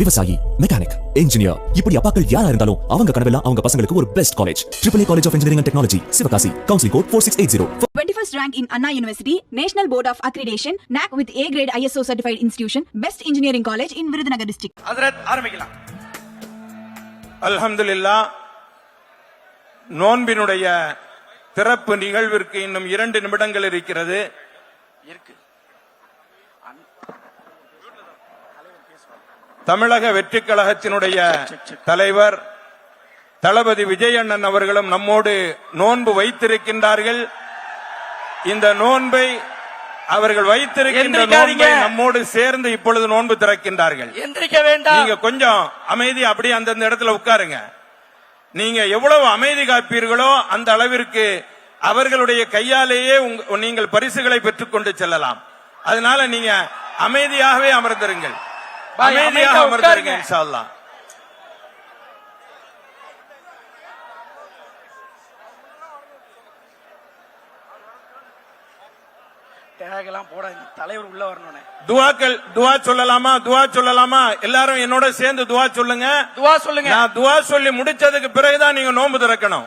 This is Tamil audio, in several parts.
விவசாயி, மெக்கானிக், இன்ஜினியர், இப்படி அப்பாக்கள் யாரா இருந்தாலும் அவங்க கனவெல்லாம் அவங்க பசங்களுக்கு ஒரு best college. AAA College of Engineering and Technology, Sivakasi. Counseling code 4680. 21st rank in Anna University, National Board of Accreditation, NAC with A grade ISO certified institution, best engineering college in Virudhunagar district. ஹஜ்ரத் ஆரம்பிக்கலாம். அல்ஹம்துலில்லாஹ். நோன்பினுடைய திறப்பு நிகழ்விற்கு இன்னும் 2 நிமிடங்கள் இருக்கிறது. தமிழக வெற்றி கழகத்தினுடைய தலைவர் தளபதி விஜயண்ணன் அவர்களும் நம்மோடு நோன்பு வைத்திருக்கின்றார்கள். இந்த நோன்பை அவர்கள் வைத்திருக்கின்ற நோன்பை நம்மோடு சேர்ந்து இப்பொழுது நோன்பு திறக்கின்றார்கள். எந்திரிக்க வேண்டாம். நீங்க கொஞ்சம் அமைதி அப்படியே அந்தந்த இடத்துல உட்காருங்க. நீங்க எவ்வளவு அமைதி காப்பீர்களோ அந்த அளவிற்கு அவர்களுடைய கையாலேயே நீங்கள் பரிசுகளை பெற்றுக்கொண்டு செல்லலாம். அதனால நீங்க அமைதியாகவே அமர்ந்திருங்கள். அமைதியாக அமர்ந்திருங்க இன்ஷா அல்லாஹ். தலைவர் உள்ள வரணும். துவா சொல்லலாமா? எல்லாரும் என்னோட சேர்ந்து துவா சொல்லுங்க. துவா சொல்லுங்க. நான் துவா சொல்லி முடிச்சதுக்கு பிறகுதான் நீங்க நோன்பு திறக்கணும்.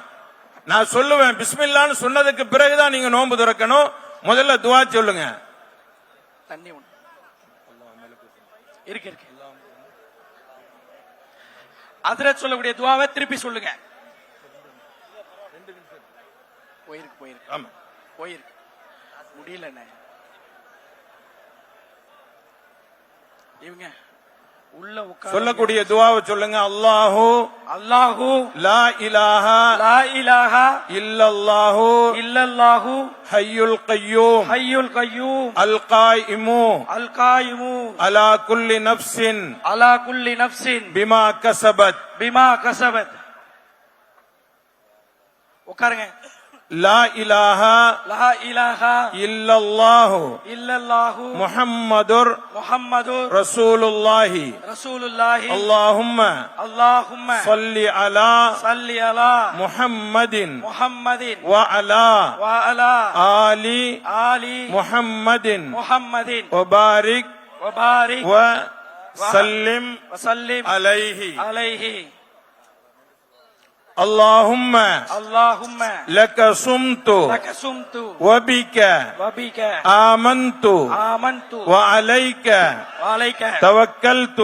நான் சொல்லுவேன் பிஸ்மில்லான்னு சொன்னதுக்கு பிறகுதான் நீங்க நோன்பு திறக்கணும். முதல்ல துவா சொல்லுங்க. தண்ணி இருக்கு. ஹஜ்ரத் சொல்லக்கூடிய துவாவை திருப்பி சொல்லுங்க. போயிருக்கு முடியல. இவங்க உள்ள சொல்லக்கூடிய துவாவை சொல்லுங்க. அல்லாஹு லா இலாஹா இல்லல்லாஹு ஹய்யுல் கய்யூம் அல் காயிமு அலா குல்லி நஃப்ஸின் பிமா கஸபத். உட்காருங்க. லா இலாஹா இல்லல்லாஹு முஹம்மதுர் ரசூலுல்லாஹி அல்லாஹும்ம ஸல்லி அலா முஹம்மதின் வ அலா ஆலி முஹம்மதின் வ பாரிக் வ சல்லிம் அலைஹி. اللهم لك صمت وبك آمنت وعليك توكلت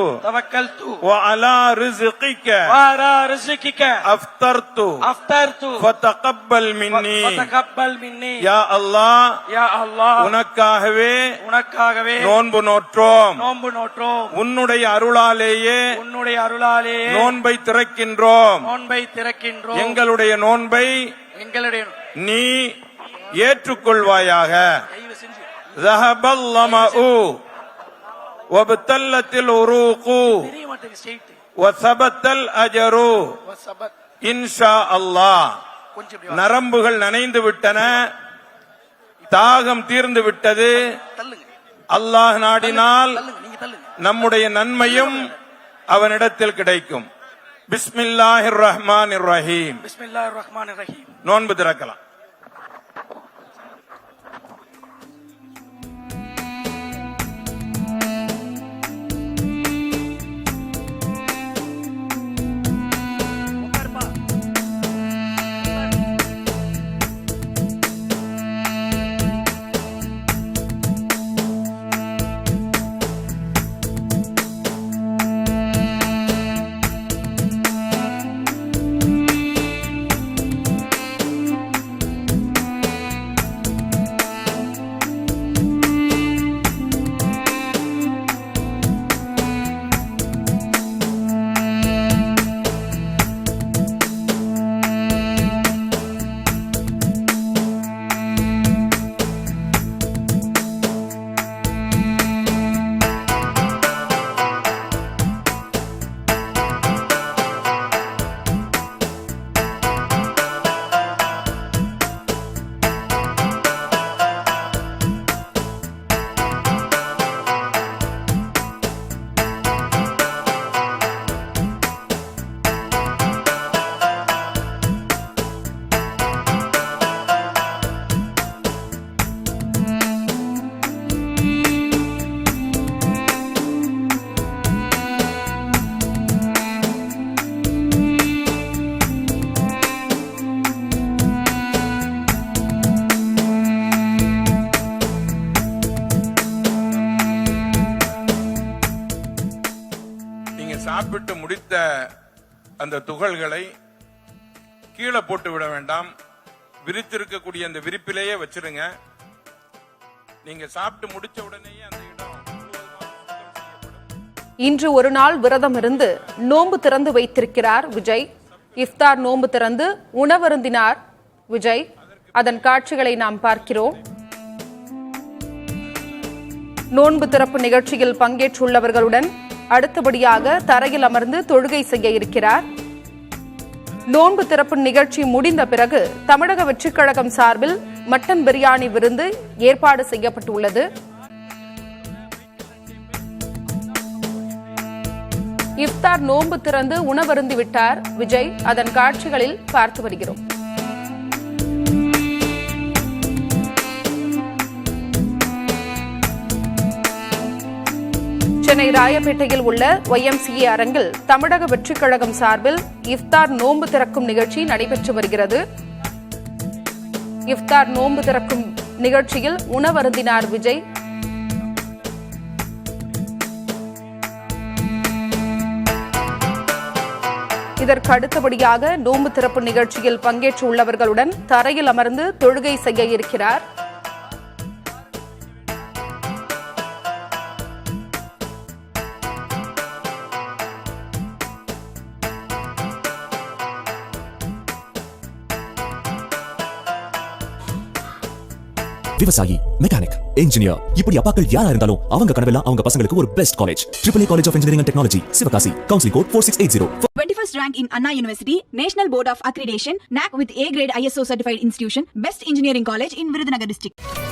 وعلى رزقك أفطرت فتقبل مني يا الله. உனக்காகவே நோன்பு நோற்றோம். உன்னுடைய அருளாலேயே நோன்பை திறக்கின்றோம். எங்களுடைய நோன்பை நீ ஏற்றுக்கொள்வாயாக. ذهبل ظمأ وابتلت العروق وثبت الأجر إن شاء الله. நரம்புகள் நனைந்து விட்டன, தாகம் தீர்ந்து விட்டது. அல்லாஹ் நாடினால் நம்முடைய நன்மையும் அவனிடத்தில் கிடைக்கும். பிஸ்மில்லாஹிர் ரஹ்மானிர் ரஹீம். நோன்பு திறக்கலாம். சாப்பிட்டு முடித்த அந்த துகள்களை கீழே போட்டு விட வேண்டாம். விரித்திருக்கக்கூடிய அந்த விரிப்பிலேயே வச்சிருங்க. நீங்க சாப்பிட்டு முடிச்ச உடனேயே அந்த இடம் முழுவதுமாக சுத்தம் செய்யப்படும். இன்று ஒரு நாள் விரதம் இருந்து நோன்பு திறந்து வைத்திருக்கிறார் விஜய். இஃப்தார் நோன்பு திறந்து உணவருந்தினார் விஜய். அதன் காட்சிகளை நாம் பார்க்கிறோம். நோன்பு திறப்பு நிகழ்ச்சியில் பங்கேற்றுள்ளவர்களுடன் அடுத்தபடியாக தரையில் அமர்ந்து தொழுகை செய்ய இருக்கிறார். நோன்பு திறப்பு நிகழ்ச்சி முடிந்த பிறகு தமிழக வெற்றிக் கழகம் சார்பில் மட்டன் பிரியாணி விருந்து ஏற்பாடு செய்யப்பட்டுள்ளது. இஃப்தார் நோன்பு திறந்து உணவருந்திவிட்டார் விஜய். அதன் காட்சிகளில் பார்த்து வருகிறோம். சென்னை ராயப்பேட்டையில் உள்ள YMCA அரங்கில் தமிழக வெற்றிக் கழகம் சார்பில் இஃப்தார் நோன்பு திறக்கும் நிகழ்ச்சி நடைபெற்று வருகிறது. இஃப்தார் நோன்பு திறக்கும் நிகழ்ச்சியில் உணவருந்தினார் விஜய். இதற்கு அடுத்தபடியாக நோன்பு திறப்பு நிகழ்ச்சியில் பங்கேற்றுள்ளவர்களுடன் தரையில் அமர்ந்து தொழுகை செய்ய இருக்கிறார். விவசாயி, மெக்கானிக், இன்ஜினியர், இப்படி அப்பாக்கள் யாரா இருந்தாலும் அவங்க கனவெல்லாம் அவங்க பசங்களுக்கு ஒரு best college. AAA College of Engineering and Technology, Sivakasi. Counseling code 4680. 21st rank in Anna University, National Board of Accreditation, NAC with A grade ISO certified institution, best engineering college in Virudhunagar district.